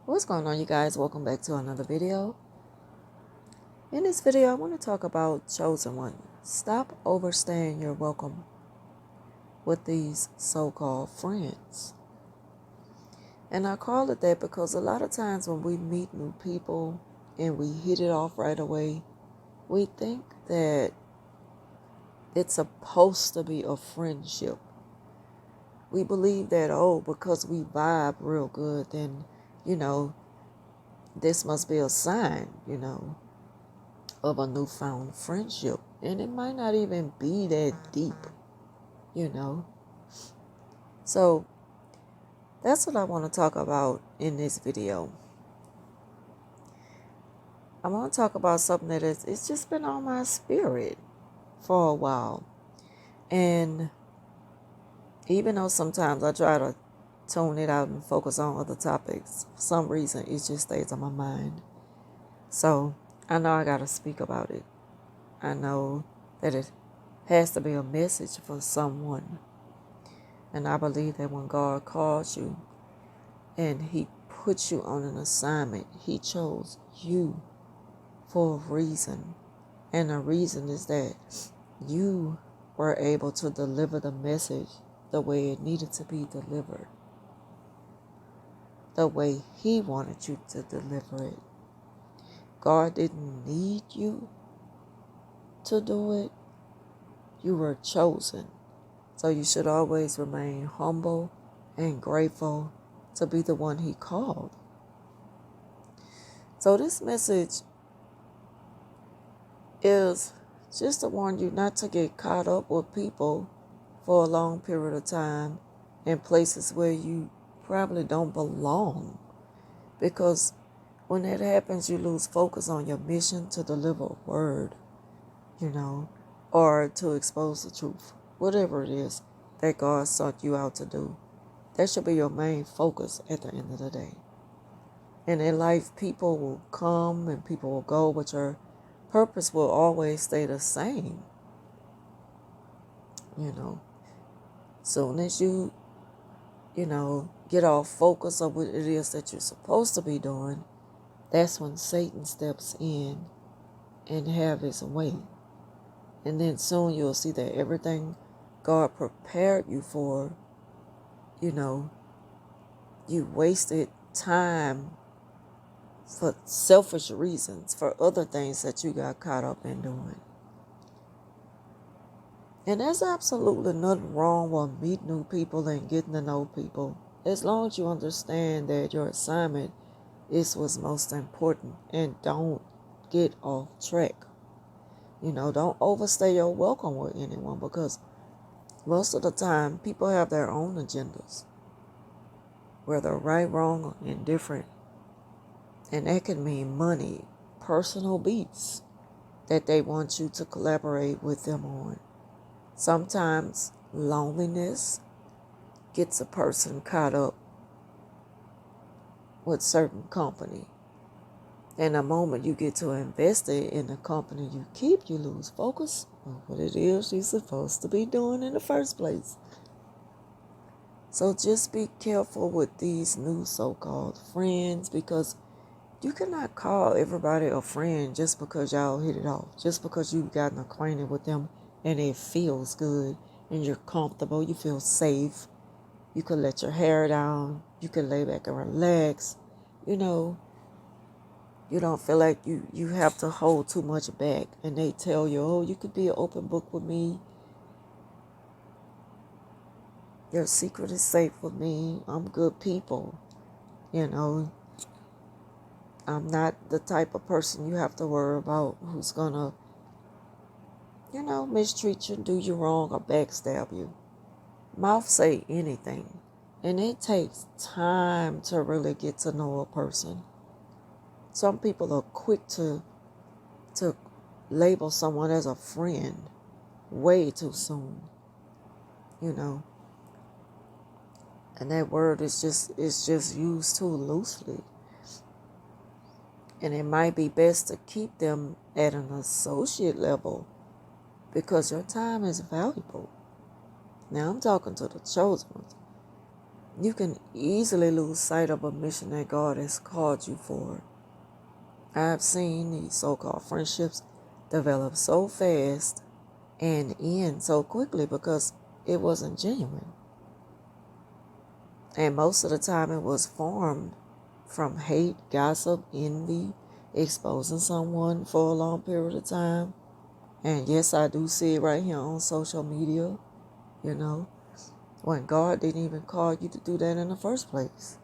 What's going on, you guys? Welcome back to another video. In this video, I want to talk about chosen one. Stop overstaying your welcome with these so-called friends. And I call it that because a lot of times when we meet new people and we hit it off right away, we think that it's supposed to be a friendship. We believe that, because we vibe real good, then, this must be a sign, of a newfound friendship. And it might not even be that deep. So that's what I want to talk about in this video. I want to talk about something that it's just been on my spirit for a while. And even though sometimes I try to tune it out and focus on other topics, for some reason it just stays on my mind. So I know I got to speak about it. I know that it has to be a message for someone. And I believe that when God calls you and He puts you on an assignment, He chose you for a reason. And the reason is that you were able to deliver the message the way it needed to be delivered, the way He wanted you to deliver it. God didn't need you to do it. You were chosen. So you should always remain humble and grateful to be the one He called. So this message is just to warn you not to get caught up with people for a long period of time in places where you probably don't belong. Because when that happens, you lose focus on your mission to deliver a word, or to expose the truth. Whatever it is that God sought you out to do. That should be your main focus at the end of the day. And in life, people will come and people will go, but your purpose will always stay the same. Soon as you get off focus of what it is that you're supposed to be doing, that's when Satan steps in and have his way. And then soon you'll see that everything God prepared you for, you wasted time for selfish reasons, for other things that you got caught up in doing. And there's absolutely nothing wrong with meeting new people and getting to know people, as long as you understand that your assignment is what's most important, and don't get off track. Don't overstay your welcome with anyone, because most of the time people have their own agendas, whether right, wrong, or indifferent. And that can mean money, personal beats that they want you to collaborate with them on. Sometimes loneliness gets a person caught up with certain company. And the moment you get to invest it in the company you keep, you lose focus on what it is you're supposed to be doing in the first place. So just be careful with these new so-called friends, because you cannot call everybody a friend just because y'all hit it off, just because you've gotten acquainted with them and it feels good and you're comfortable, you feel safe. You can let your hair down, you can lay back and relax. You don't feel like you have to hold too much back, and they tell you, you could be an open book with me. Your secret is safe with me. I'm good people. I'm not the type of person you have to worry about who's gonna, mistreat you, do you wrong, or backstab you. Mouth say anything. And it takes time to really get to know a person. Some people are quick to label someone as a friend way too soon. And that word is just used too loosely. And it might be best to keep them at an associate level, because your time is valuable. Now I'm talking to the chosen ones. you can easily lose sight of a mission that God has called you for. I've seen these so-called friendships develop so fast and end so quickly because it wasn't genuine. And most of the time it was formed from hate, gossip, envy, exposing someone for a long period of time. And yes, I do see it right here on social media, when God didn't even call you to do that in the first place.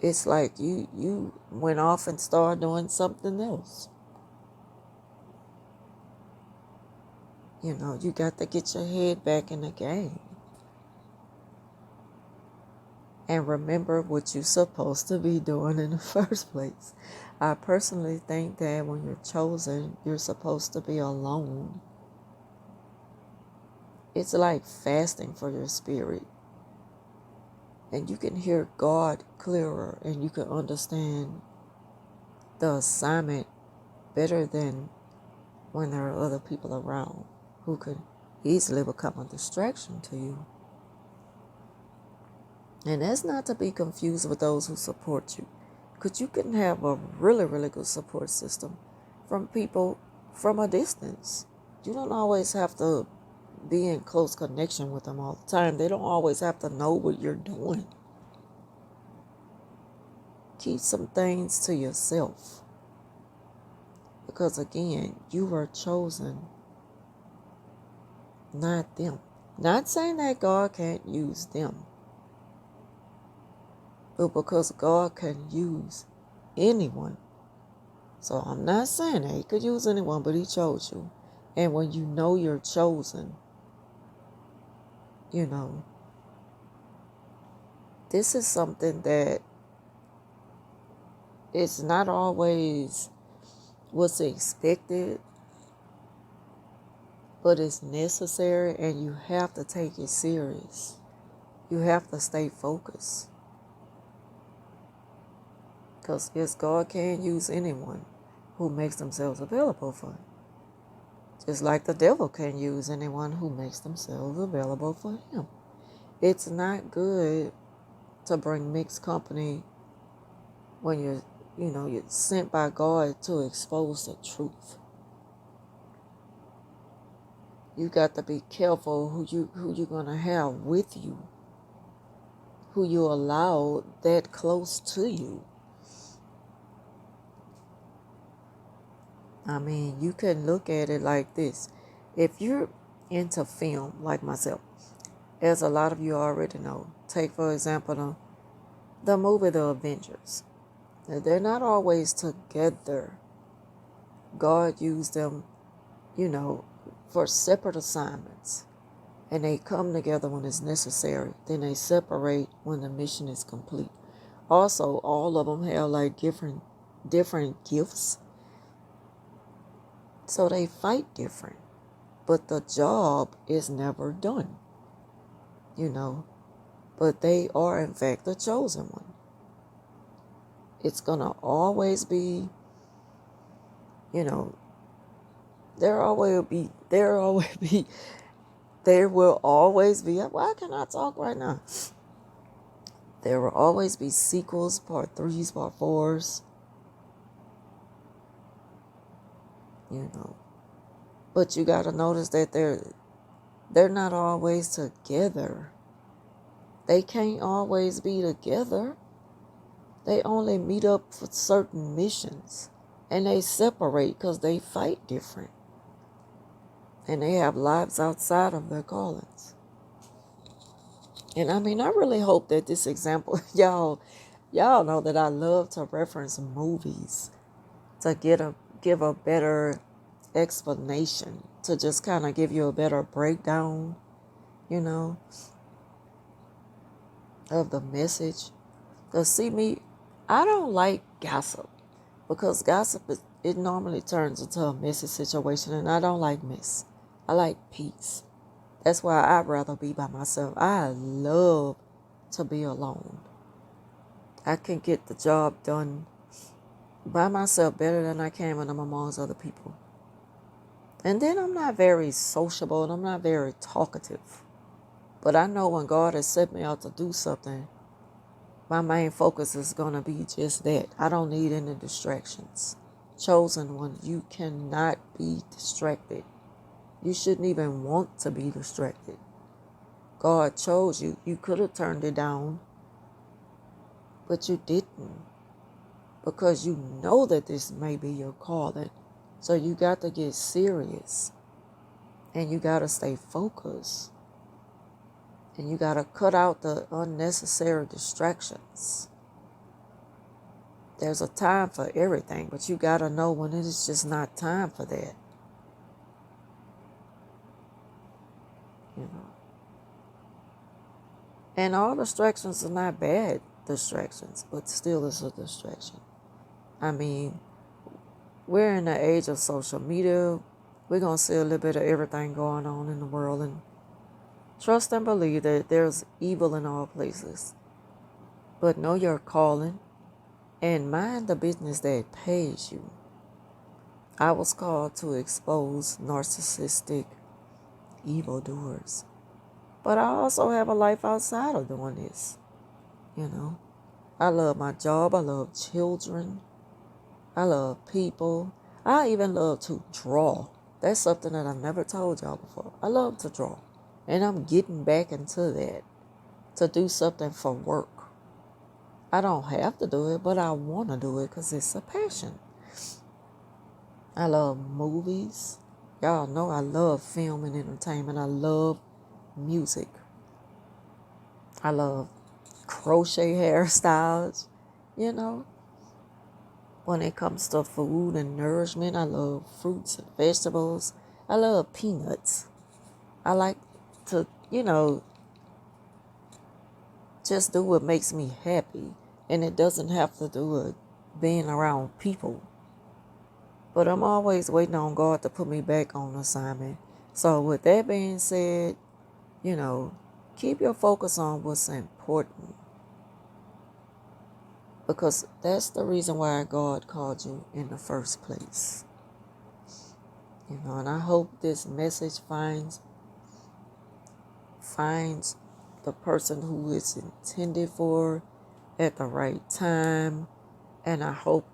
It's like you went off and started doing something else. You got to get your head back in the game. And remember what you're supposed to be doing in the first place. I personally think that when you're chosen, you're supposed to be alone. It's like fasting for your spirit. And you can hear God clearer and you can understand the assignment better than when there are other people around who could easily become a distraction to you. And that's not to be confused with those who support you. Because you can have a really, really good support system from people from a distance. You don't always have to be in close connection with them all the time. They don't always have to know what you're doing. Keep some things to yourself. Because again, you were chosen, not them. Not saying that God can't use them. But because God can use anyone. So I'm not saying that He could use anyone, but He chose you. And when you know you're chosen, this is something that it's not always what's expected, but it's necessary, and you have to take it serious. You have to stay focused. Because yes, God can use anyone who makes themselves available for Him. Just like the devil can use anyone who makes themselves available for him. It's not good to bring mixed company when you're sent by God to expose the truth. You got to be careful who you're gonna have with you, who you allow that close to you. I mean, you can look at it like this. If you're into film, like myself, as a lot of you already know, take for example the movie The Avengers. They're not always together. God used them, for separate assignments. And they come together when it's necessary. Then they separate when the mission is complete. Also, all of them have like different gifts. So they fight different. But the job is never done. But they are in fact the chosen one. It's gonna always be, there will always be, why can I talk right now? There will always be sequels, part 3s, part 4s, But you gotta notice that they're not always together. They can't always be together. They only meet up for certain missions. And they separate because they fight different. And they have lives outside of their callings. And I mean, I really hope that this example, y'all know that I love to reference movies to give a better explanation, to just kind of give you a better breakdown, of the message. Because see me, I don't like gossip, because gossip it normally turns into a messy situation, and I don't like mess. I like peace. That's why I'd rather be by myself. I love to be alone. I can get the job done by myself better than I can when I'm amongst other people. And then I'm not very sociable and I'm not very talkative. But I know when God has set me out to do something, my main focus is going to be just that. I don't need any distractions. Chosen one, you cannot be distracted. You shouldn't even want to be distracted. God chose you. You could have turned it down, but you didn't, because you know that this may be your calling. So you got to get serious, and you got to stay focused, and you got to cut out the unnecessary distractions. There's a time for everything, but you got to know when it is just not time for that. You know. And all distractions are not bad distractions, but still it's a distraction. I mean, we're in the age of social media. We're going to see a little bit of everything going on in the world, and trust and believe that there's evil in all places. But know your calling and mind the business that pays you. I was called to expose narcissistic evildoers. But I also have a life outside of doing this. You know, I love my job. I love children. I love people. I even love to draw. That's something that I've never told y'all before. I love to draw. And I'm getting back into that, to do something for work. I don't have to do it, but I want to do it because it's a passion. I love movies. Y'all know I love film and entertainment. I love music. I love crochet hairstyles. You know, when it comes to food and nourishment, I love fruits and vegetables. I love peanuts. I like to, just do what makes me happy. And it doesn't have to do with being around people. But I'm always waiting on God to put me back on assignment. So with that being said, keep your focus on what's important. Because that's the reason why God called you in the first place. And I hope this message finds the person who it's intended for at the right time. And I hope,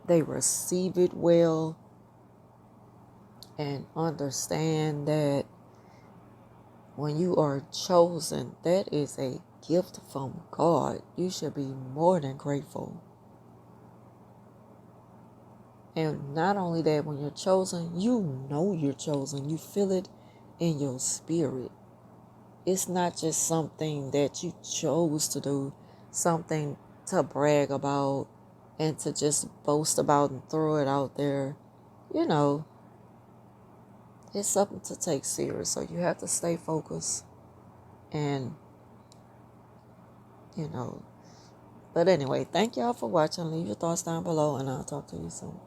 they receive it well and understand that when you are chosen, that is a gift from God. You should be more than grateful. And not only that, when you're chosen, you know you're chosen. You feel it in your spirit. It's not just something that you chose to do, something to brag about and to just boast about and throw it out there. It's something to take serious. So you have to stay focused and, But anyway, thank y'all for watching. Leave your thoughts down below and I'll talk to you soon.